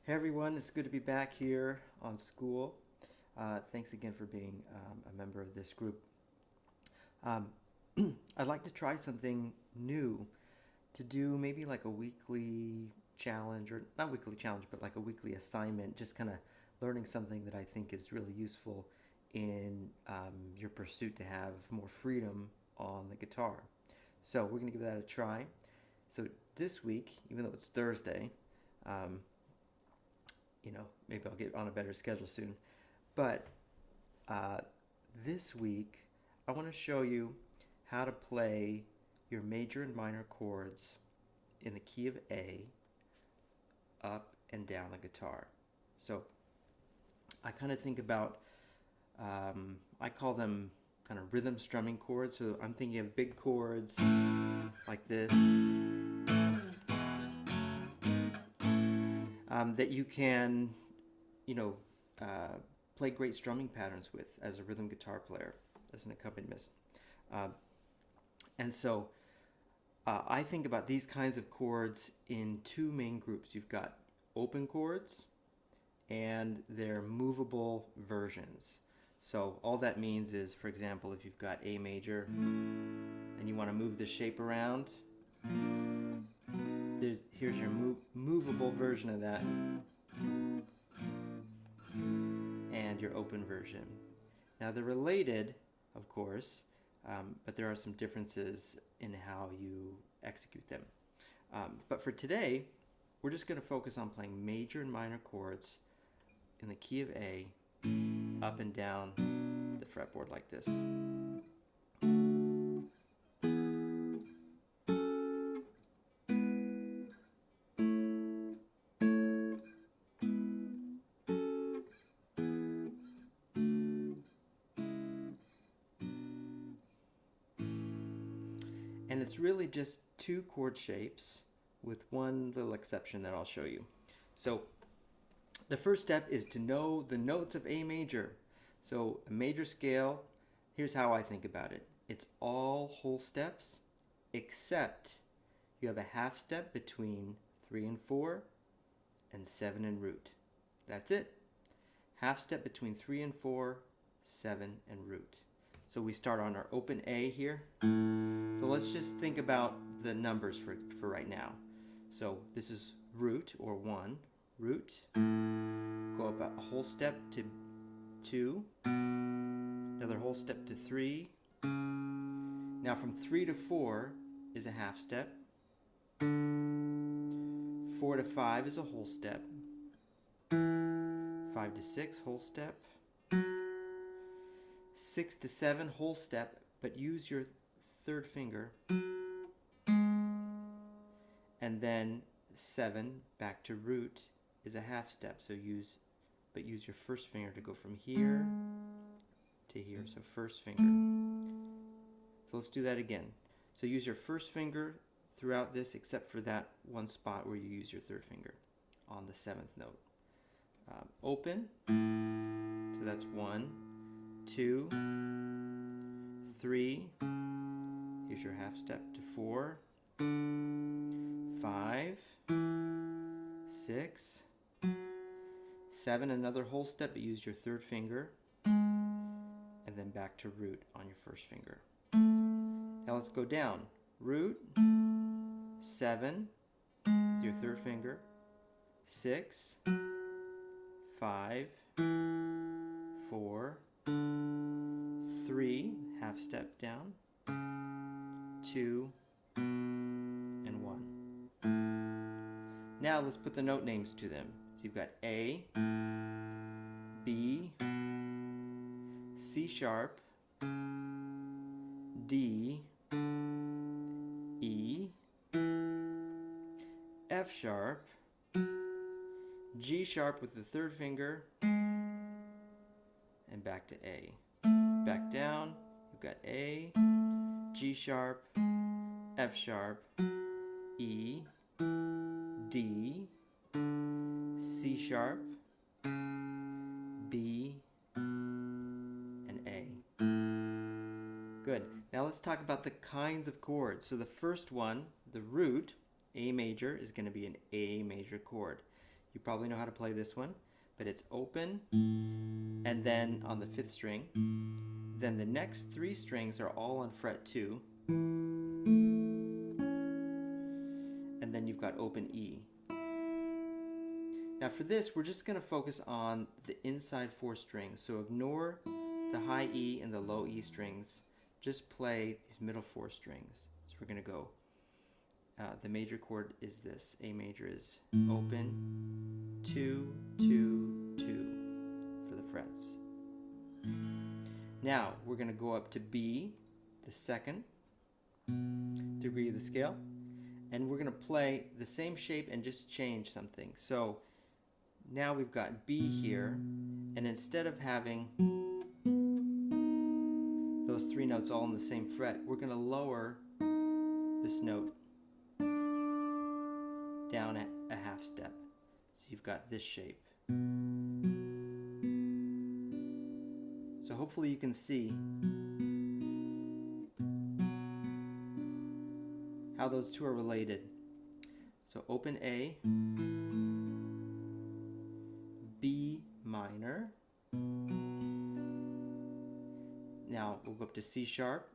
Hey everyone, it's good to be back here on school. Thanks again for being a member of this group. Um, I'd like to try something new to do maybe like a weekly challenge, or not weekly challenge, but like a weekly assignment, just kind of learning something that I think is really useful in your pursuit to have more freedom on the guitar. So we're going to give that a try. So this week, even though it's Thursday, um, maybe I'll get on a better schedule soon. But uh, this week, I want to show you how to play your major and minor chords in the key of A, up and down the guitar. So I kind of think about, I call them kind of rhythm strumming chords. So I'm thinking of big chords like this. That you can, you know, uh, play great strumming patterns with as a rhythm guitar player, as an accompanist. Uh, and so I think about these kinds of chords in two main groups. You've got open chords and their movable versions. So all that means is, for example, if you've got A major and you want to move the shape around, here's your movable version of that, and your open version. Now they're related, of course, but there are some differences in how you execute them. But for today, we're just going to focus on playing major and minor chords in the key of A, up and down the fretboard like this. And it's really just two chord shapes with one little exception that I'll show you. So the first step is to know the notes of A major. So a major scale, here's how I think about it. It's all whole steps, except you have a half step between 3 and 4 and 7 and root. That's it. Half step between 3 and 4, 7 and root. So we start on our open A here. So let's just think about the numbers for right now. So this is root, or 1, root, go up a whole step to 2, another whole step to 3. Now from 3 to 4 is a half step, 4 to 5 is a whole step, 5 to 6 whole step, 6 to 7 whole step, but use your third finger, and then 7 back to root is a half step, so use your first finger to go from here to here, so first finger. So let's do that again. So use your first finger throughout this, except for that one spot where you use your third finger on the 7th note. Open, so that's 1, 2, 3, here's your half step to 4, 5, 6, 7, another whole step, but use your third finger, and then back to root on your first finger. Now let's go down. Root, 7, with your third finger, 6, 5, 4, 3, half step down, 2, and 1. Now let's put the note names to them. So you've got A, B, C sharp, D, E, F sharp, G sharp with the third finger, and back to A. Back down, you've got A, G sharp, F sharp, E, D, C sharp, B, and A. Good. Now let's talk about the kinds of chords. So the first one, the root, A major, is going to be an A major chord. You probably know how to play this one, but it's open, and then on the 5th string, then the next 3 strings are all on fret 2, and then you've got open E. Now for this, we're just going to focus on the inside 4 strings, so ignore the high E and the low E strings. Just play these middle 4 strings. So we're going to go, the major chord is this. A major is open, 2, 2, 2 for the frets. Now we're going to go up to B, the 2nd degree of the scale, and we're going to play the same shape and just change something. So now we've got B here, and instead of having those 3 notes all on the same fret, we're going to lower this note down a half step. So you've got this shape. So hopefully you can see how those two are related. So open A, B minor. Now we'll go up to C sharp.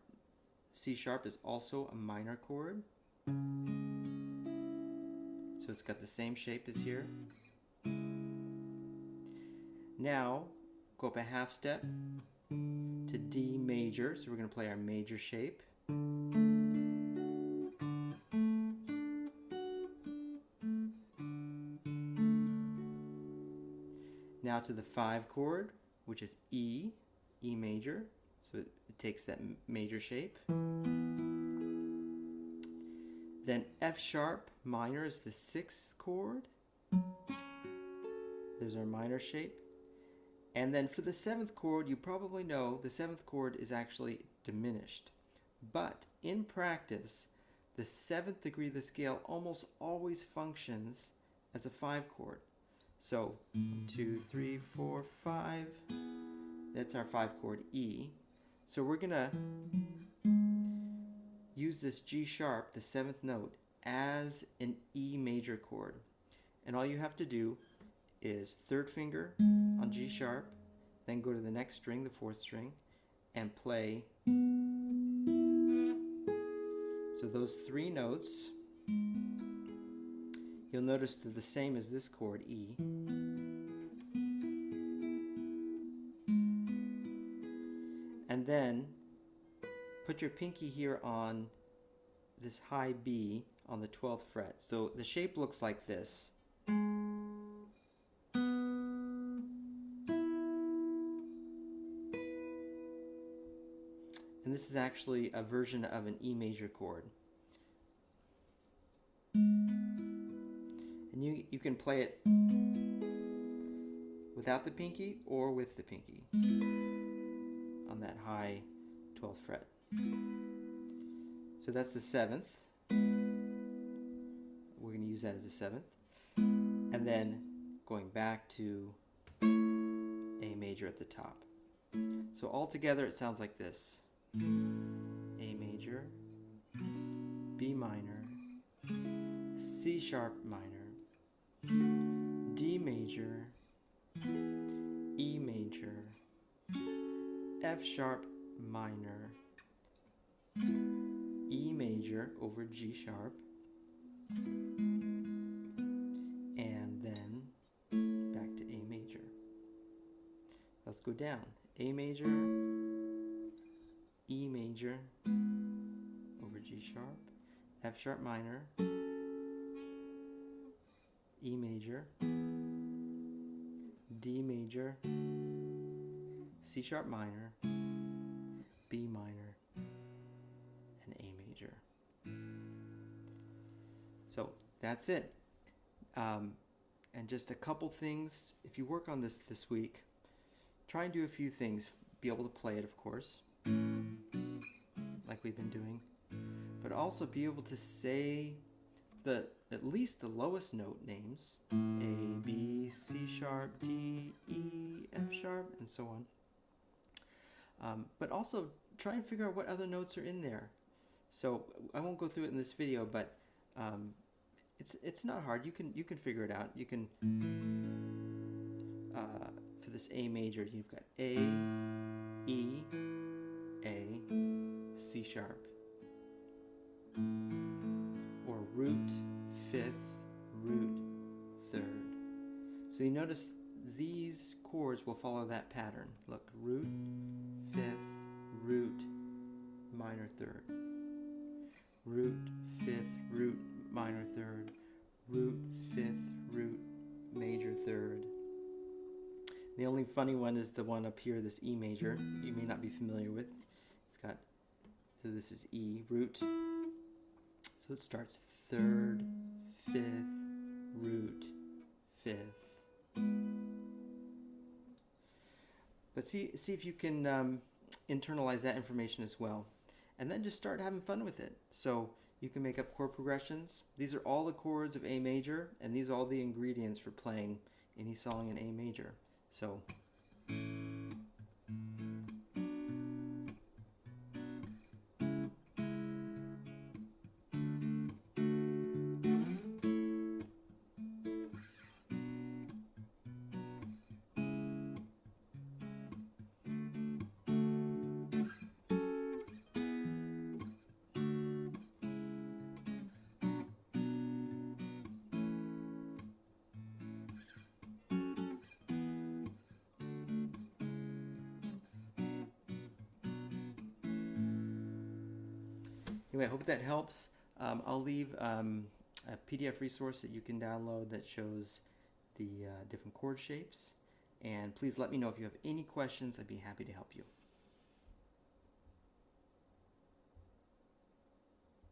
C sharp is also a minor chord. So it's got the same shape as here. Now go up a half step to D major. So we're going to play our major shape. Now to the 5 chord, which is E, E major. So it takes that major shape. Then F sharp minor is the 6th chord. There's our minor shape. And then for the 7th chord, you probably know the 7th chord is actually diminished. But in practice, the 7th degree of the scale almost always functions as a 5 chord. So 1, 2, 3, 4, 5. That's our 5 chord E. So we're going to use this G sharp, the 7th note, as an E major chord. And all you have to do is 3rd finger on G sharp, then go to the next string, the 4th string, and play. So those 3 notes, you'll notice they're the same as this chord, E. And then put your pinky here on this high B on the 12th fret. So the shape looks like this. And this is actually a version of an E major chord. And you can play it without the pinky or with the pinky on that high 12th fret. So that's the 7th. We're going to use that as a 7th. And then going back to A major at the top. So all together it sounds like this. A major, B minor, C sharp minor, D major, E major, F sharp minor, E major over G sharp, and then back to A major. Let's go down. A major, E major over G sharp, F sharp minor, E major, D major, C sharp minor, B minor, and A major. So that's it. And just a couple things. If you work on this week, try and do a few things. Be able to play it, of course, like we've been doing, but also be able to say at least the lowest note names: A, B, C sharp, D, E, F sharp, and so on. But also try and figure out what other notes are in there. So I won't go through it in this video, but it's not hard. You can figure it out. You can for this A major, you've got A, E, A, C sharp, or root, fifth, root, third. So you notice these chords will follow that pattern. Look, root, fifth, root, minor third. Root, fifth, root, minor third. Root, fifth, root, major third. The only funny one is the one up here, this E major, you may not be familiar with. It's got, so this is E, root. So it starts third, fifth, root, fifth. But see if you can internalize that information as well. And then just start having fun with it. So you can make up chord progressions. These are all the chords of A major, and these are all the ingredients for playing any song in A major. So anyway, I hope that helps. I'll leave a PDF resource that you can download that shows the different chord shapes. And please let me know if you have any questions. I'd be happy to help you.